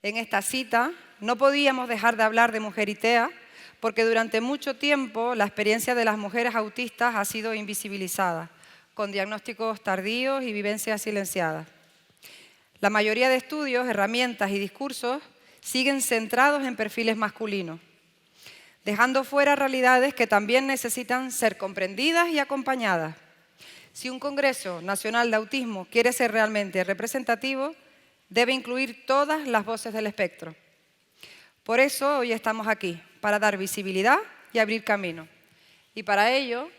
En esta cita no podíamos dejar de hablar de Mujer y TEA porque durante mucho tiempo la experiencia de las mujeres autistas ha sido invisibilizada, con diagnósticos tardíos y vivencias silenciadas. La mayoría de estudios, herramientas y discursos siguen centrados en perfiles masculinos, dejando fuera realidades que también necesitan ser comprendidas y acompañadas. Si un Congreso Nacional de Autismo quiere ser realmente representativo, debe incluir todas las voces del espectro. Por eso hoy estamos aquí, para dar visibilidad y abrir camino. Y para ello,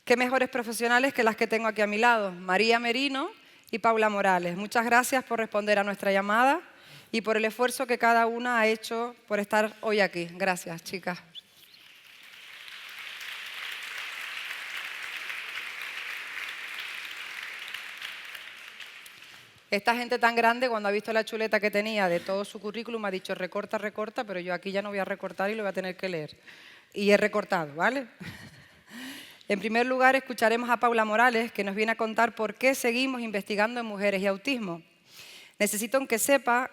qué mejores profesionales que las que tengo aquí a mi lado, María Merino y Paula Morales. Muchas gracias por responder a nuestra llamada y por el esfuerzo que cada una ha hecho por estar hoy aquí. Gracias, chicas. Esta gente tan grande, cuando ha visto la chuleta que tenía de todo su currículum, ha dicho recorta, recorta, pero yo aquí ya no voy a recortar y lo voy a tener que leer. Y he recortado, ¿vale? En primer lugar, escucharemos a Paula Morales, que nos viene a contar por qué seguimos investigando en mujeres y autismo. Necesito que sepa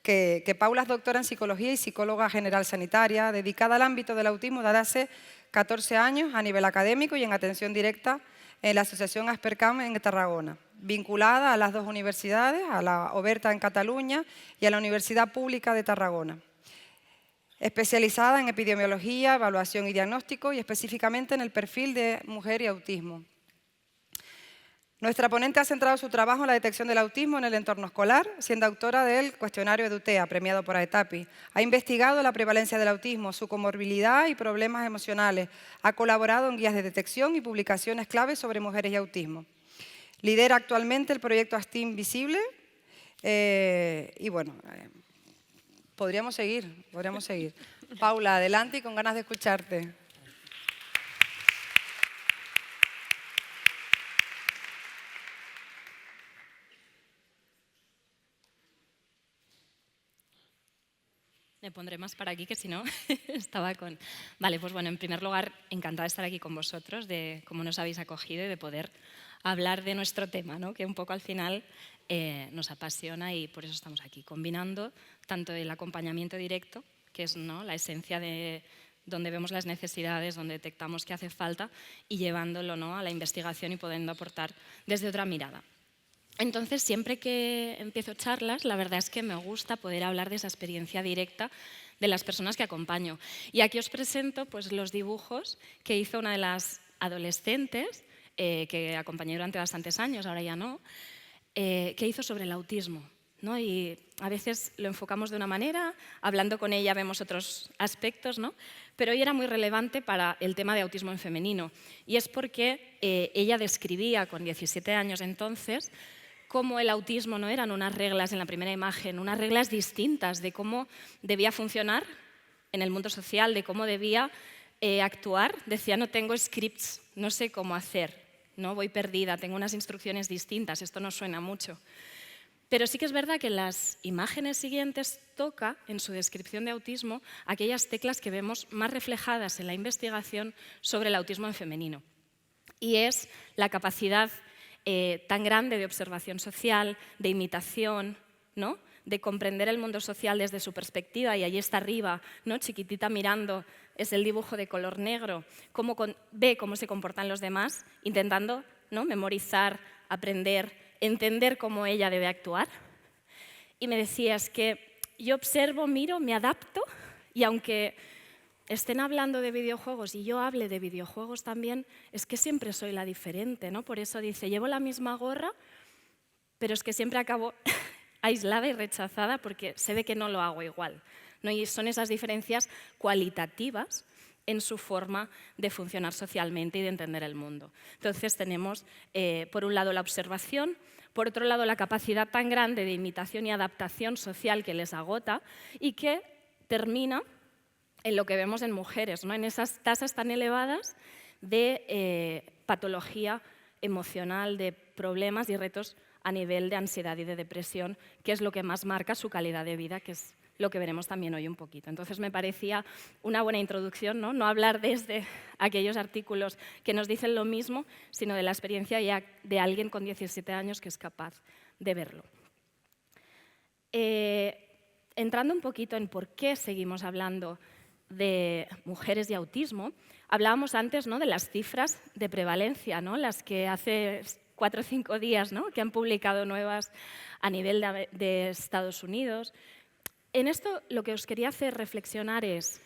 que Paula es doctora en psicología y psicóloga general sanitaria, dedicada al ámbito del autismo desde hace 14 años a nivel académico y en atención directa en la Asociación Aspercam en Tarragona, vinculada a las dos universidades, a la Oberta en Cataluña y a la Universidad Pública de Tarragona. Especializada en epidemiología, evaluación y diagnóstico y específicamente en el perfil de mujer y autismo. Nuestra ponente ha centrado su trabajo en la detección del autismo en el entorno escolar, siendo autora del cuestionario EduTEA, premiado por AETAPI. Ha investigado la prevalencia del autismo, su comorbilidad y problemas emocionales. Ha colaborado en guías de detección y publicaciones claves sobre mujeres y autismo. Lidera actualmente el proyecto ASTIM Visible y bueno, podríamos seguir. Paula, adelante y con ganas de escucharte. Me pondré más para aquí, que si no, estaba con... Vale, pues bueno, en primer lugar, encantada de estar aquí con vosotros, de cómo nos habéis acogido y de poder hablar de nuestro tema, ¿no? Que un poco al final nos apasiona y por eso estamos aquí, combinando tanto el acompañamiento directo, que es, ¿no?, la esencia de donde vemos las necesidades, donde detectamos que hace falta, y llevándolo, ¿no?, a la investigación y pudiendo aportar desde otra mirada. Entonces, siempre que empiezo charlas, la verdad es que me gusta poder hablar de esa experiencia directa de las personas que acompaño. Y aquí os presento pues, los dibujos que hizo una de las adolescentes, que acompañé durante bastantes años, ahora ya no, que hizo sobre el autismo, ¿no? Y a veces lo enfocamos de una manera, hablando con ella vemos otros aspectos, ¿no? Pero hoy era muy relevante para el tema de autismo en femenino. Y es porque ella describía con 17 años entonces cómo el autismo no eran unas reglas en la primera imagen, unas reglas distintas de cómo debía funcionar en el mundo social, de cómo debía actuar. Decía, no tengo scripts, no sé cómo hacer, ¿no? Voy perdida, tengo unas instrucciones distintas, esto no suena mucho. Pero sí que es verdad que en las imágenes siguientes toca, en su descripción de autismo, aquellas teclas que vemos más reflejadas en la investigación sobre el autismo en femenino. Y es la capacidad tan grande de observación social, de imitación, ¿no?, de comprender el mundo social desde su perspectiva, y allí está arriba, ¿no?, chiquitita mirando, es el dibujo de color negro, ve cómo se comportan los demás, intentando, ¿no?, memorizar, aprender, entender cómo ella debe actuar. Y me decía, es que yo observo, miro, me adapto, y aunque estén hablando de videojuegos y yo hable de videojuegos también, es que siempre soy la diferente, ¿no? Por eso dice, llevo la misma gorra, pero es que siempre acabo aislada y rechazada porque se ve que no lo hago igual, ¿no? Y son esas diferencias cualitativas en su forma de funcionar socialmente y de entender el mundo. Entonces tenemos, por un lado, la observación, por otro lado, la capacidad tan grande de imitación y adaptación social que les agota y que termina en lo que vemos en mujeres, ¿no?, en esas tasas tan elevadas de patología emocional, de problemas y retos a nivel de ansiedad y de depresión, que es lo que más marca su calidad de vida, que es lo que veremos también hoy un poquito. Entonces me parecía una buena introducción, ¿no? No hablar desde aquellos artículos que nos dicen lo mismo, sino de la experiencia ya de alguien con 17 años que es capaz de verlo. entrando un poquito en por qué seguimos hablando de mujeres y autismo, hablábamos antes, ¿no?, de las cifras de prevalencia, ¿no?, las que hace 4 o 5 días, ¿no?, que han publicado nuevas a nivel de Estados Unidos. En esto lo que os quería hacer reflexionar es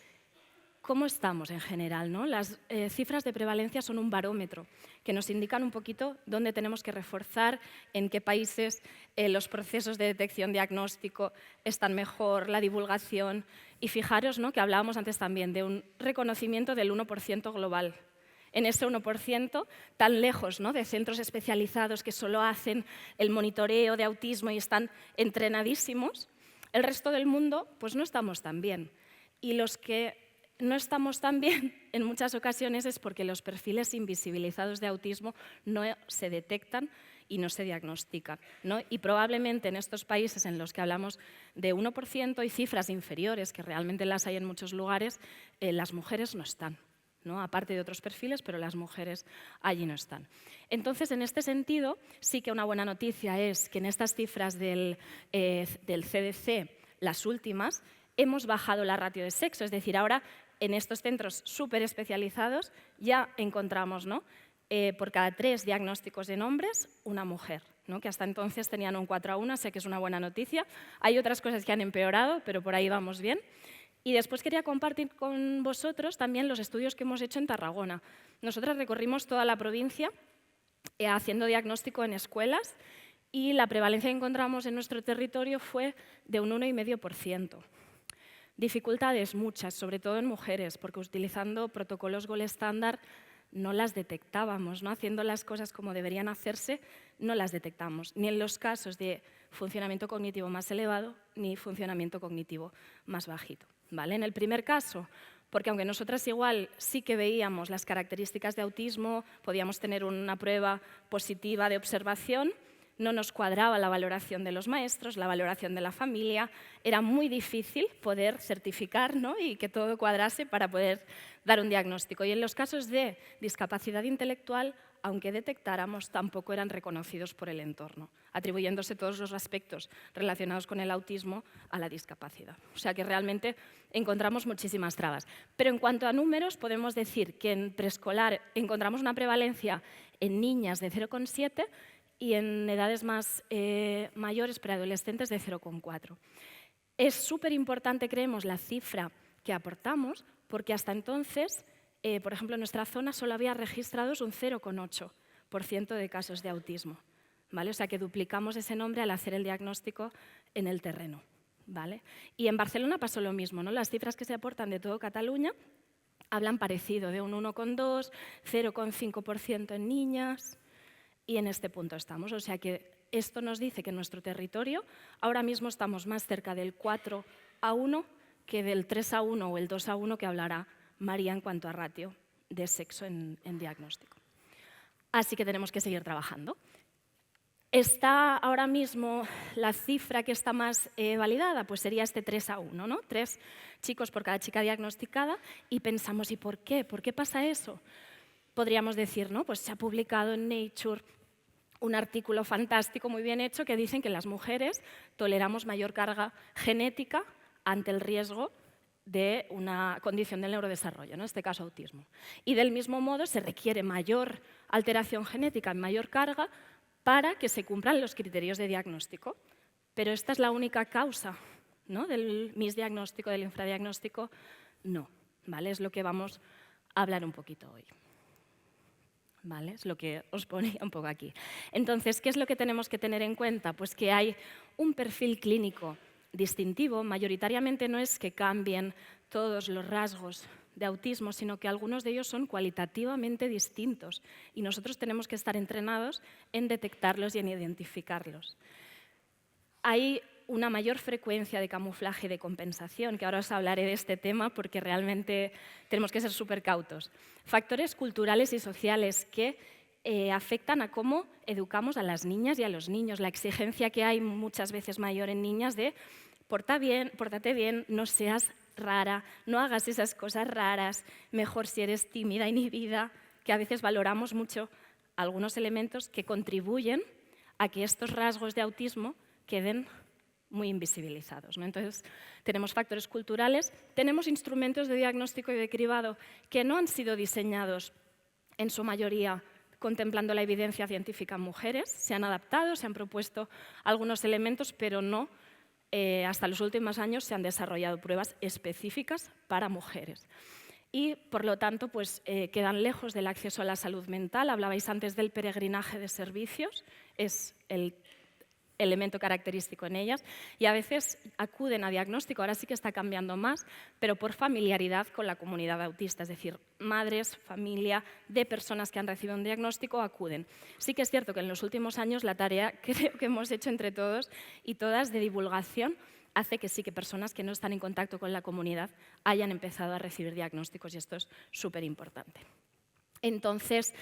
cómo estamos en general, ¿no? Las cifras de prevalencia son un barómetro que nos indican un poquito dónde tenemos que reforzar, en qué países los procesos de detección diagnóstico están mejor, la divulgación. Y fijaros, ¿no?, que hablábamos antes también de un reconocimiento del 1% global. En ese 1%, tan lejos, ¿no?, de centros especializados que solo hacen el monitoreo de autismo y están entrenadísimos, el resto del mundo pues no estamos tan bien. Y los que no estamos tan bien en muchas ocasiones es porque los perfiles invisibilizados de autismo no se detectan y no se diagnostican, ¿no? Y probablemente en estos países en los que hablamos de 1% y cifras inferiores, que realmente las hay en muchos lugares, las mujeres no están, ¿no? Aparte de otros perfiles, pero las mujeres allí no están. Entonces, en este sentido, sí que una buena noticia es que en estas cifras del CDC, las últimas, hemos bajado la ratio de sexo, es decir, ahora en estos centros súper especializados ya encontramos, ¿no?, por cada 3 diagnósticos en hombres, una mujer, ¿no?, que hasta entonces tenían un 4:1, sé que es una buena noticia. Hay otras cosas que han empeorado, pero por ahí vamos bien. Y después quería compartir con vosotros también los estudios que hemos hecho en Tarragona. Nosotras recorrimos toda la provincia haciendo diagnóstico en escuelas y la prevalencia que encontramos en nuestro territorio fue de un 1,5%. Dificultades muchas, sobre todo en mujeres, porque utilizando protocolos Gold estándar no las detectábamos, ¿no? Haciendo las cosas como deberían hacerse, no las detectamos, ni en los casos de funcionamiento cognitivo más elevado, ni funcionamiento cognitivo más bajito, ¿vale? En el primer caso, porque aunque nosotras igual sí que veíamos las características de autismo, podíamos tener una prueba positiva de observación, no nos cuadraba la valoración de los maestros, la valoración de la familia, era muy difícil poder certificar, ¿no?, y que todo cuadrase para poder dar un diagnóstico. Y en los casos de discapacidad intelectual, aunque detectáramos, tampoco eran reconocidos por el entorno, atribuyéndose todos los aspectos relacionados con el autismo a la discapacidad. O sea que realmente encontramos muchísimas trabas. Pero en cuanto a números, podemos decir que en preescolar encontramos una prevalencia en niñas de 0,7 y en edades más mayores, preadolescentes, de 0,4. Es súper importante, creemos, la cifra que aportamos, porque hasta entonces, por ejemplo, en nuestra zona solo había registrados un 0,8% de casos de autismo, ¿vale? O sea que duplicamos ese nombre al hacer el diagnóstico en el terreno, ¿vale? Y en Barcelona pasó lo mismo, ¿no? Las cifras que se aportan de todo Cataluña hablan parecido, de un 1,2, 0,5% en niñas. Y en este punto estamos. O sea que esto nos dice que en nuestro territorio ahora mismo estamos más cerca del 4:1 que del 3:1 o el 2:1 que hablará María en cuanto a ratio de sexo en diagnóstico. Así que tenemos que seguir trabajando. Está ahora mismo la cifra que está más validada, pues sería este 3:1, ¿no? 3 chicos por cada chica diagnosticada y pensamos, ¿y por qué? ¿Por qué pasa eso? Podríamos decir, ¿no?, pues se ha publicado en Nature un artículo fantástico, muy bien hecho, que dicen que las mujeres toleramos mayor carga genética ante el riesgo de una condición del neurodesarrollo, ¿no?, en este caso autismo. Y del mismo modo se requiere mayor alteración genética en mayor carga para que se cumplan los criterios de diagnóstico. Pero esta es la única causa, ¿no?, del misdiagnóstico, del infradiagnóstico. No, ¿vale? Es lo que vamos a hablar un poquito hoy. ¿Vale? Es lo que os ponía un poco aquí. Entonces, ¿qué es lo que tenemos que tener en cuenta? Pues que hay un perfil clínico distintivo. Mayoritariamente no es que cambien todos los rasgos de autismo, sino que algunos de ellos son cualitativamente distintos y nosotros tenemos que estar entrenados en detectarlos y en identificarlos. Hay una mayor frecuencia de camuflaje y de compensación, que ahora os hablaré de este tema porque realmente tenemos que ser súper cautos. Factores culturales y sociales que afectan a cómo educamos a las niñas y a los niños. La exigencia que hay muchas veces mayor en niñas de pórtate bien, no seas rara, no hagas esas cosas raras, mejor si eres tímida, inhibida, que a veces valoramos mucho algunos elementos que contribuyen a que estos rasgos de autismo queden muy invisibilizados, ¿no? Entonces, tenemos factores culturales, tenemos instrumentos de diagnóstico y de cribado que no han sido diseñados en su mayoría contemplando la evidencia científica en mujeres, se han adaptado, se han propuesto algunos elementos, pero no hasta los últimos años se han desarrollado pruebas específicas para mujeres. Y, por lo tanto, pues, quedan lejos del acceso a la salud mental. Hablabais antes del peregrinaje de servicios, es el elemento característico en ellas, y a veces acuden a diagnóstico, ahora sí que está cambiando más, pero por familiaridad con la comunidad autista, es decir, madres, familia de personas que han recibido un diagnóstico acuden. Sí que es cierto que en los últimos años la tarea creo que hemos hecho entre todos y todas de divulgación hace que sí que personas que no están en contacto con la comunidad hayan empezado a recibir diagnósticos, y esto es súper importante. Entonces,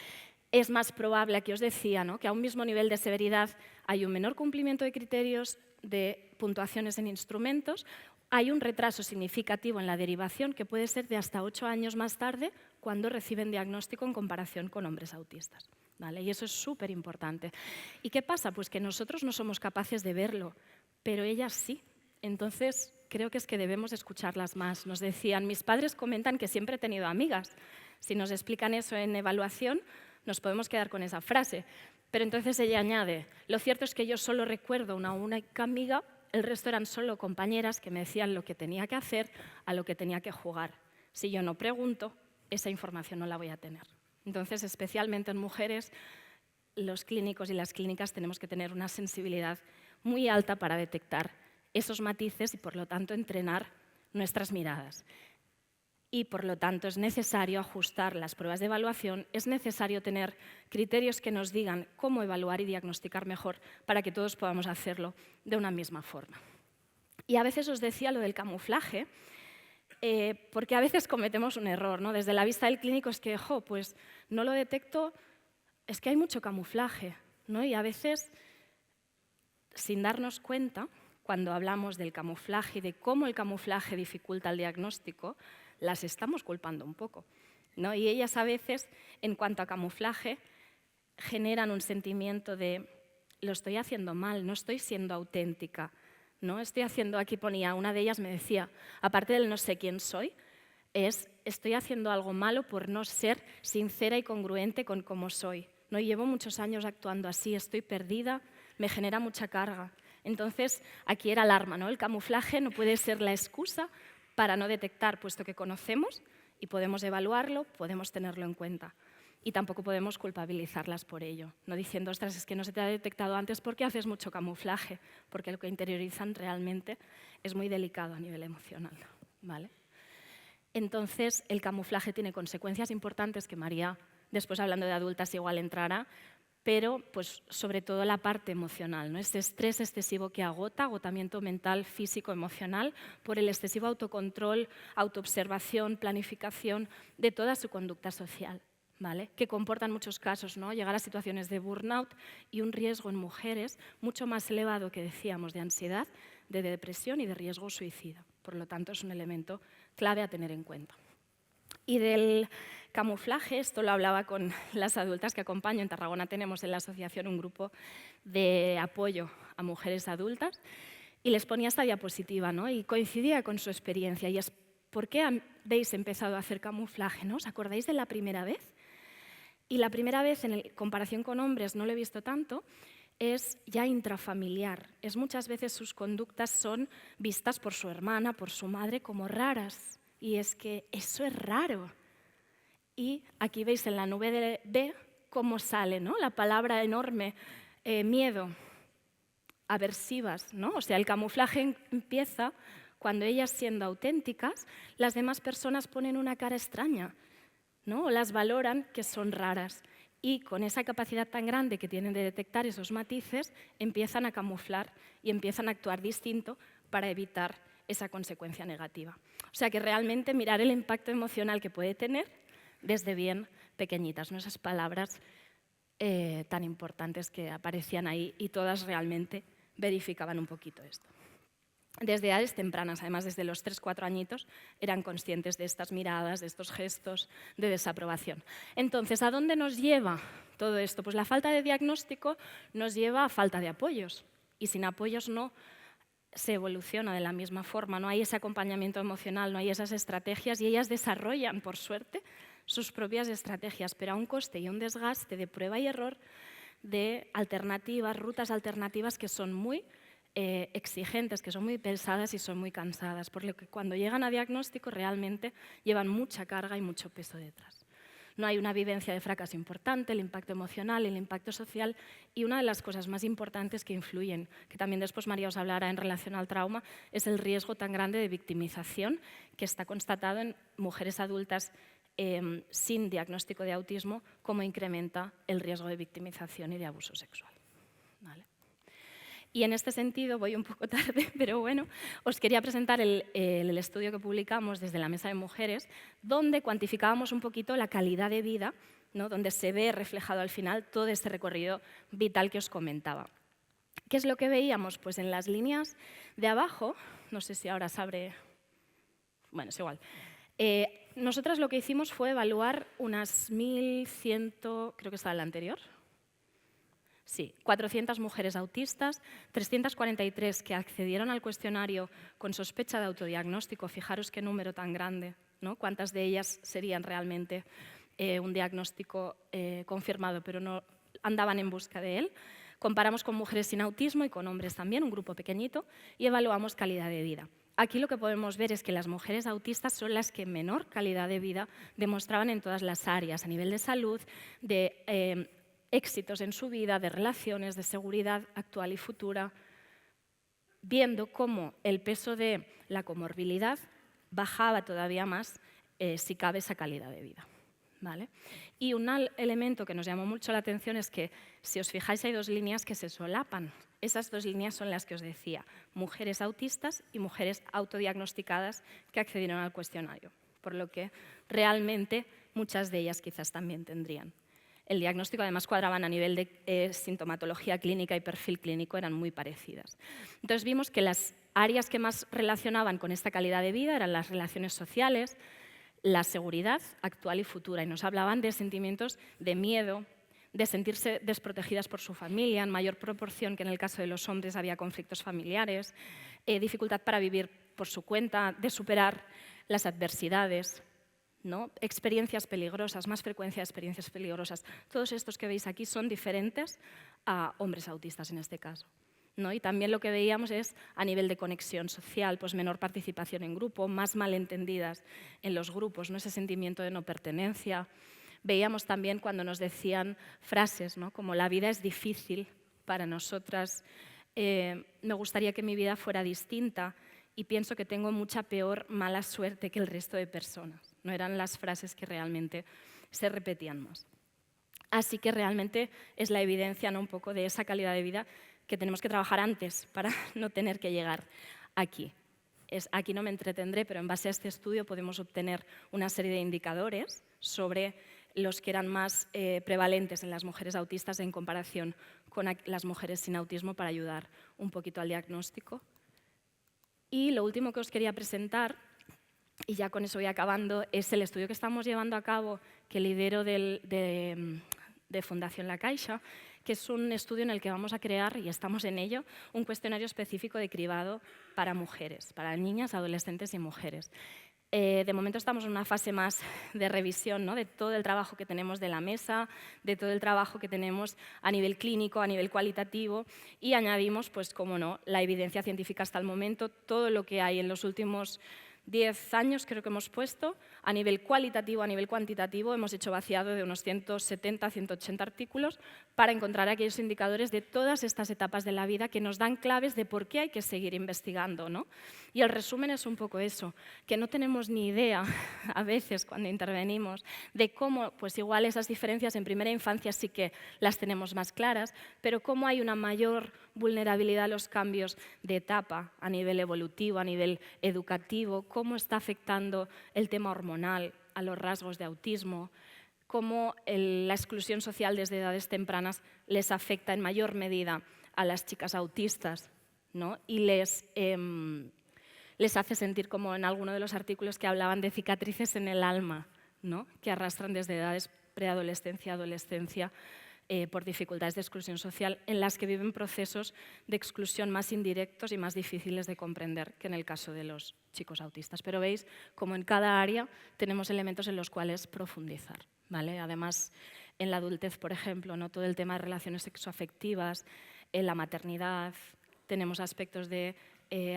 es más probable, aquí os decía, ¿no?, que a un mismo nivel de severidad hay un menor cumplimiento de criterios de puntuaciones en instrumentos, hay un retraso significativo en la derivación que puede ser de hasta 8 años más tarde cuando reciben diagnóstico en comparación con hombres autistas, ¿vale? Y eso es súper importante. ¿Y qué pasa? Pues que nosotros no somos capaces de verlo, pero ellas sí. Entonces, creo que es que debemos escucharlas más. Nos decían, mis padres comentan que siempre he tenido amigas. Si nos explican eso en evaluación, nos podemos quedar con esa frase. Pero entonces ella añade, lo cierto es que yo solo recuerdo una única amiga, el resto eran solo compañeras que me decían lo que tenía que hacer, a lo que tenía que jugar. Si yo no pregunto, esa información no la voy a tener. Entonces, especialmente en mujeres, los clínicos y las clínicas tenemos que tener una sensibilidad muy alta para detectar esos matices y, por lo tanto, entrenar nuestras miradas. Y, por lo tanto, es necesario ajustar las pruebas de evaluación, es necesario tener criterios que nos digan cómo evaluar y diagnosticar mejor para que todos podamos hacerlo de una misma forma. Y a veces os decía lo del camuflaje, porque a veces cometemos un error, ¿no? Desde la vista del clínico es que, pues no lo detecto, es que hay mucho camuflaje, ¿no? Y a veces, sin darnos cuenta, cuando hablamos del camuflaje y de cómo el camuflaje dificulta el diagnóstico, las estamos culpando un poco, ¿no? Y ellas a veces, en cuanto a camuflaje, generan un sentimiento de lo estoy haciendo mal, no estoy siendo auténtica, ¿no? Estoy haciendo, aquí ponía, una de ellas me decía, aparte del no sé quién soy, estoy haciendo algo malo por no ser sincera y congruente con cómo soy, ¿no? Y llevo muchos años actuando así, estoy perdida, me genera mucha carga. Entonces, aquí era el arma, ¿no? El camuflaje no puede ser la excusa para no detectar, puesto que conocemos y podemos evaluarlo, podemos tenerlo en cuenta. Y tampoco podemos culpabilizarlas por ello, no diciendo, ostras, es que no se te ha detectado antes porque haces mucho camuflaje, porque lo que interiorizan realmente es muy delicado a nivel emocional, ¿vale? Entonces, el camuflaje tiene consecuencias importantes que María, después hablando de adultas, igual entrará, pero pues, sobre todo la parte emocional, ¿no? Este estrés excesivo que agota, agotamiento mental, físico, emocional, por el excesivo autocontrol, autoobservación, planificación de toda su conducta social, ¿vale? Que comporta en muchos casos, ¿no?, llegar a situaciones de burnout y un riesgo en mujeres mucho más elevado que decíamos de ansiedad, de depresión y de riesgo suicida. Por lo tanto, es un elemento clave a tener en cuenta. Y del camuflaje, esto lo hablaba con las adultas que acompaño. En Tarragona tenemos en la asociación un grupo de apoyo a mujeres adultas y les ponía esta diapositiva, ¿no? Y coincidía con su experiencia. Y es, ¿por qué habéis empezado a hacer camuflaje, ¿no? ¿Os acordáis de la primera vez? Y la primera vez, en comparación con hombres, no lo he visto tanto, es ya intrafamiliar. Es muchas veces sus conductas son vistas por su hermana, por su madre, como raras. Y es que eso es raro. Y aquí veis en la nube de B cómo sale, ¿no?, la palabra enorme, miedo, aversivas, ¿no? O sea, el camuflaje empieza cuando ellas, siendo auténticas, las demás personas ponen una cara extraña, ¿no? O las valoran que son raras. Y con esa capacidad tan grande que tienen de detectar esos matices, empiezan a camuflar y empiezan a actuar distinto para evitar esa consecuencia negativa. O sea que realmente mirar el impacto emocional que puede tener desde bien pequeñitas, ¿no? Esas palabras tan importantes que aparecían ahí y todas realmente verificaban un poquito esto. Desde edades tempranas, además desde los 3-4 añitos, eran conscientes de estas miradas, de estos gestos de desaprobación. Entonces, ¿a dónde nos lleva todo esto? Pues la falta de diagnóstico nos lleva a falta de apoyos y sin apoyos no se evoluciona de la misma forma, no hay ese acompañamiento emocional, no hay esas estrategias y ellas desarrollan, por suerte, sus propias estrategias, pero a un coste y un desgaste de prueba y error de alternativas, rutas alternativas que son muy exigentes, que son muy pesadas y son muy cansadas, por lo que cuando llegan a diagnóstico realmente llevan mucha carga y mucho peso detrás. No hay una vivencia de fracaso importante, el impacto emocional, el impacto social y una de las cosas más importantes que influyen, que también después María os hablará en relación al trauma, es el riesgo tan grande de victimización que está constatado en mujeres adultas sin diagnóstico de autismo, como incrementa el riesgo de victimización y de abuso sexual. ¿Vale? Y en este sentido, voy un poco tarde, pero bueno, os quería presentar el estudio que publicamos desde la Mesa de Mujeres, donde cuantificábamos un poquito la calidad de vida, ¿no? Donde se ve reflejado al final todo este recorrido vital que os comentaba. ¿Qué es lo que veíamos? Pues en las líneas de abajo, no sé si ahora se abre, bueno, es igual. Nosotras lo que hicimos fue evaluar unas 1.100, creo que estaba la anterior, sí, 400 mujeres autistas, 343 que accedieron al cuestionario con sospecha de autodiagnóstico. Fijaros qué número tan grande, ¿no? Cuántas de ellas serían realmente un diagnóstico confirmado, pero no andaban en busca de él. Comparamos con mujeres sin autismo y con hombres también, un grupo pequeñito, y evaluamos calidad de vida. Aquí lo que podemos ver es que las mujeres autistas son las que menor calidad de vida demostraban en todas las áreas, a nivel de salud, de éxitos en su vida, de relaciones, de seguridad actual y futura, viendo cómo el peso de la comorbilidad bajaba todavía más, si cabe, esa calidad de vida. ¿Vale? Y un elemento que nos llamó mucho la atención es que, si os fijáis, hay dos líneas que se solapan. Esas dos líneas son las que os decía, mujeres autistas y mujeres autodiagnosticadas que accedieron al cuestionario, por lo que realmente muchas de ellas quizás también tendrían. El diagnóstico además cuadraban a nivel de sintomatología clínica y perfil clínico, eran muy parecidas. Entonces vimos que las áreas que más relacionaban con esta calidad de vida eran las relaciones sociales, la seguridad actual y futura, y nos hablaban de sentimientos de miedo, de sentirse desprotegidas por su familia, en mayor proporción que en el caso de los hombres había conflictos familiares, dificultad para vivir por su cuenta, de superar las adversidades, ¿no? Experiencias peligrosas, más frecuencia de experiencias peligrosas. Todos estos que veis aquí son diferentes a hombres autistas en este caso, ¿no? Y también lo que veíamos es, a nivel de conexión social, pues menor participación en grupo, más malentendidas en los grupos, ¿no? Ese sentimiento de no pertenencia. Veíamos también cuando nos decían frases, ¿no? Como la vida es difícil para nosotras, me gustaría que mi vida fuera distinta y pienso que tengo mucha peor mala suerte que el resto de personas. No eran las frases que realmente se repetían más. Así que realmente es la evidencia, ¿no? Un poco de esa calidad de vida que tenemos que trabajar antes para no tener que llegar aquí. Aquí no me entretendré, pero en base a este estudio podemos obtener una serie de indicadores sobre los que eran más prevalentes en las mujeres autistas en comparación con las mujeres sin autismo para ayudar un poquito al diagnóstico. Y lo último que os quería presentar, y ya con eso voy acabando, es el estudio que estamos llevando a cabo, que lidero de Fundación La Caixa, que es un estudio en el que vamos a crear, y estamos en ello, un cuestionario específico de cribado para mujeres, para niñas, adolescentes y mujeres. De momento estamos en una fase más de revisión, ¿no? De todo el trabajo que tenemos de la mesa, de todo el trabajo que tenemos a nivel clínico, a nivel cualitativo, y añadimos, pues como no, la evidencia científica hasta el momento, todo lo que hay en los últimos 10 años creo que hemos puesto, a nivel cualitativo, a nivel cuantitativo, hemos hecho vaciado de unos 170, 180 artículos para encontrar aquellos indicadores de todas estas etapas de la vida que nos dan claves de por qué hay que seguir investigando, ¿no? Y el resumen es un poco eso, que no tenemos ni idea, a veces cuando intervenimos, de cómo, pues igual esas diferencias en primera infancia sí que las tenemos más claras, pero cómo hay una mayor vulnerabilidad a los cambios de etapa a nivel evolutivo, a nivel educativo, cómo está afectando el tema hormonal a los rasgos de autismo, cómo la exclusión social desde edades tempranas les afecta en mayor medida a las chicas autistas, ¿no? Y les hace sentir, como en alguno de los artículos que hablaban de cicatrices en el alma, ¿no? Que arrastran desde edades preadolescencia, adolescencia, por dificultades de exclusión social, en las que viven procesos de exclusión más indirectos y más difíciles de comprender que en el caso de los chicos autistas. Pero veis como en cada área tenemos elementos en los cuales profundizar, ¿vale? Además, en la adultez, por ejemplo, ¿no? Todo el tema de relaciones sexoafectivas, en la maternidad, tenemos aspectos de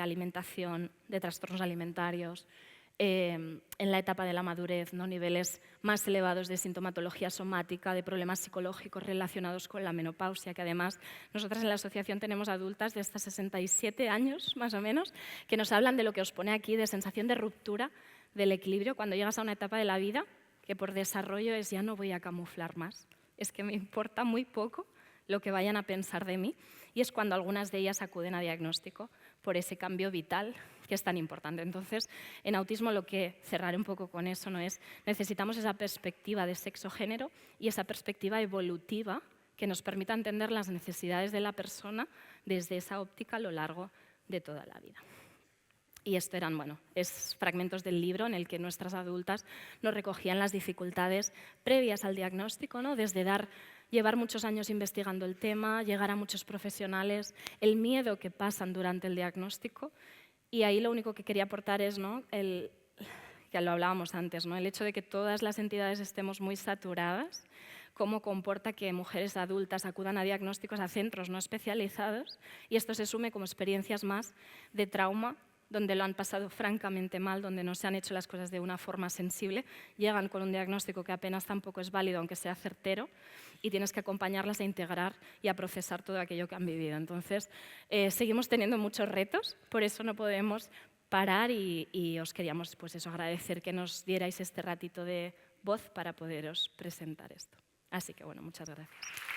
alimentación, de trastornos alimentarios, en la etapa de la madurez, ¿no? Niveles más elevados de sintomatología somática, de problemas psicológicos relacionados con la menopausia, que además nosotras en la asociación tenemos adultas de hasta 67 años, más o menos, que nos hablan de lo que os pone aquí, de sensación de ruptura del equilibrio cuando llegas a una etapa de la vida que por desarrollo es ya no voy a camuflar más, es que me importa muy poco lo que vayan a pensar de mí, y es cuando algunas de ellas acuden a diagnóstico por ese cambio vital que es tan importante. Entonces, en autismo lo que cerraré un poco con eso, ¿no? Es necesitamos esa perspectiva de sexo-género y esa perspectiva evolutiva que nos permita entender las necesidades de la persona desde esa óptica a lo largo de toda la vida. Y esto eran, bueno, es fragmentos del libro en el que nuestras adultas nos recogían las dificultades previas al diagnóstico, ¿no? Desde llevar muchos años investigando el tema, llegar a muchos profesionales, el miedo que pasan durante el diagnóstico. Y ahí lo único que quería aportar es, ¿no? Que lo hablábamos antes, ¿no? El hecho de que todas las entidades estemos muy saturadas, cómo comporta que mujeres adultas acudan a diagnósticos a centros no especializados, y esto se sume como experiencias más de trauma, donde lo han pasado francamente mal, donde no se han hecho las cosas de una forma sensible, llegan con un diagnóstico que apenas tampoco es válido, aunque sea certero, y tienes que acompañarlas a integrar y a procesar todo aquello que han vivido. Entonces, seguimos teniendo muchos retos, por eso no podemos parar y os queríamos pues eso, agradecer que nos dierais este ratito de voz para poderos presentar esto. Así que bueno, muchas gracias.